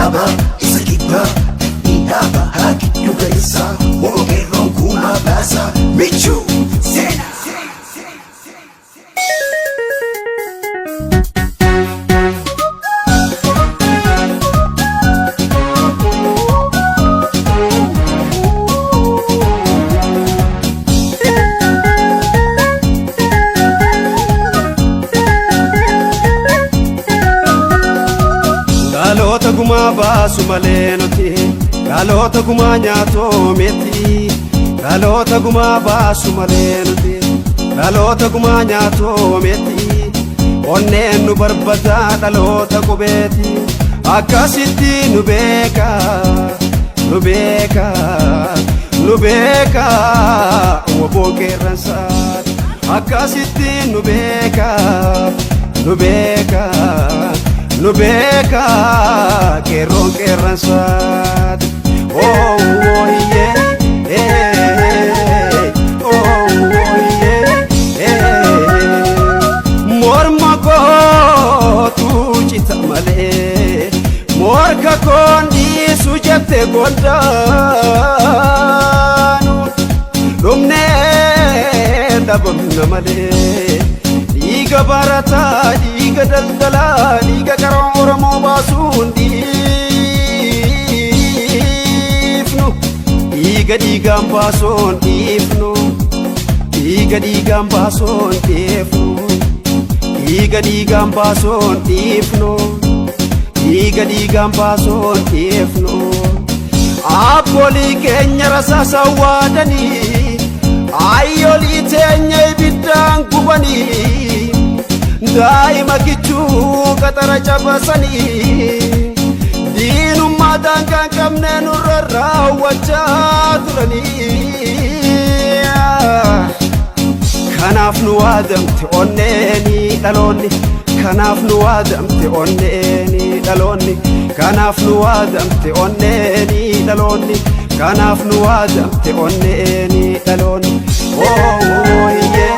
kaaba isa kibba ni dhaaba haki dubeessa Ogeerroon kuma baasa michuu seena. Dhaloota gumaa baasu malee nuti dhaloota gumaa nyaatoo miti dhaloota gumaa baasu malee nuti dhaloota gumaa nyaatoo miti onneen nu barbadaa dhaloota qubeeti akkasitti nu beeka nu beeka nu beeka woboo qeerransaati akkasitti nu beeka nu beeka nu beeka qeerroon qeerransaati oh yeah oh yeah morma kootu cita malee morka koon dhiisu jette goddaanu dhumnee dhabamna malee dhiiga barataa dhiiga daldalaa dhiiga qaroo Oromoo baasuun dhiifnu dhiiga dhiigaan baasuun dhiifnu dhiiga dhiigaan baasuun dhiifnu dhiiga dhiigaan baasuun dhiifnu dhiiga dhiigaan baasuun dhiifnu abboolii keenya rasaasa waadanii ayyolii teenya ibiddaan gubanii daa'ima kichuu qaxara cabasanii diinummaa daangaan qabne nurra raawwachaa turanii kanaaf nu waadamte onneeni dhaloonni kanaaf nu waadamte onneeni dhaloonni kanaaf nu waadamte onneeni dhaloonni kanaaf nu waadamte onneeni dhaloonni oh yeah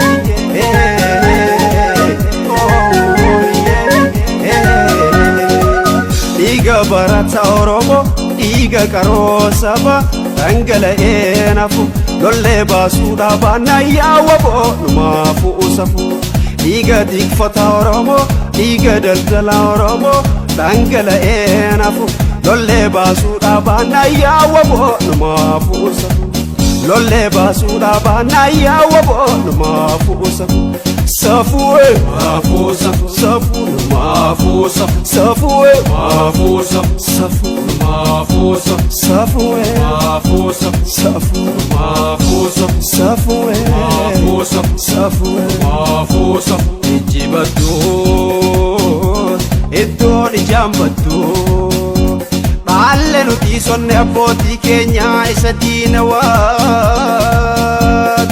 dhiiga barata Oromoo dhiiga qaroo saba dhangala'ee nafu lollee baasuudhaa baannaa yaawwaboo numaafuu usafu dhiiga tikfata Oromoo dhiiga daldala Oromoo dhangala'ee nafu lollee baasuudhaa baannaa yaawwaboo numaafuu usafu lollee baasuudhaa baannaa yaawwaboo numaafuu usafu Safue mafu safu safu mafu safu safue mafu safu safu mafu safu safue mafu safu safu mafu safu safue mafu safu safue mafu safu ijibatu iddoon ijambatu dhalle nuti sonne abbootii keenya isa diinawaa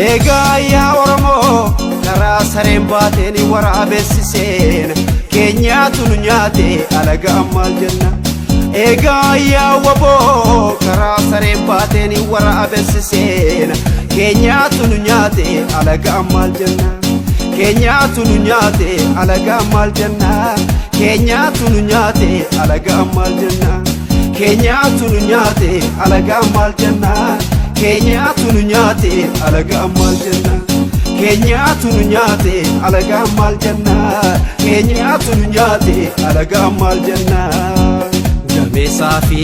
egaa yaa Oromoo karaa sareen baateen waraabessiseen keenyaatu nu nyaate alagaan maal jenna egaa yaa waboo karaa sareen baateen waraabessiseen keenyaatu nu nyaate alagaan maal jenna keenyaatu nu nyaate alagaan maal jenna keenyaatu nu nyaate alagaan maal jenna keenyaatu nu nyaate alagaan maal jenna keenyaatu nu nyaate alagaan maal jenna keenyaatu nu nyaate alagaan maal jenna keenyaatu nu nyaate alagaan maal jenna gameessaa fi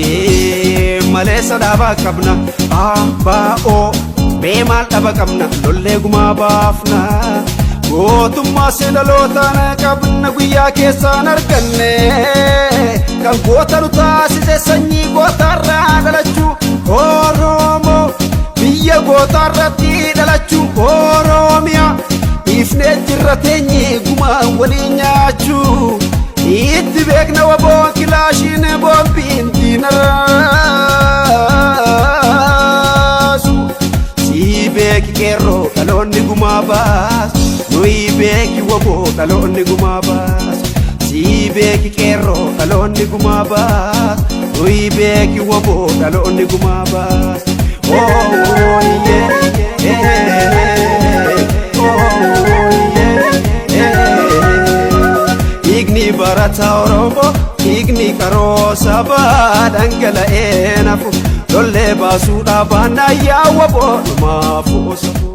maleessa dhaabaa qabna abaa'oo mee maal dhaba qabna lollee gumaa baafna gootummaa seedalootaan qabna guyyaa keessaan arganne kan goota nu taasise sanyii gootarraa dhalachuu Oromoo biyya gootarratti dhalachuu Oromiyaa ifnee jirra teenye gumaa waliin nyaachuu itti beekna waboon kilaashiin boombiin diinarraasu sii beeki qeerroo dhaloonni gumaa baasu nuyi beeki waboo dhaloonni gumaa baasu sii beeki qeerroo dhaloonni gumaa baasu nuyi beeki waboo dhaloonni gumaa baasu oh yeah dhiigni barata Oromoo dhiigni qaroo sabaa dhangala'ee nafu lollee baasuudhaa baannaa yaawwa boo numaafuu safu.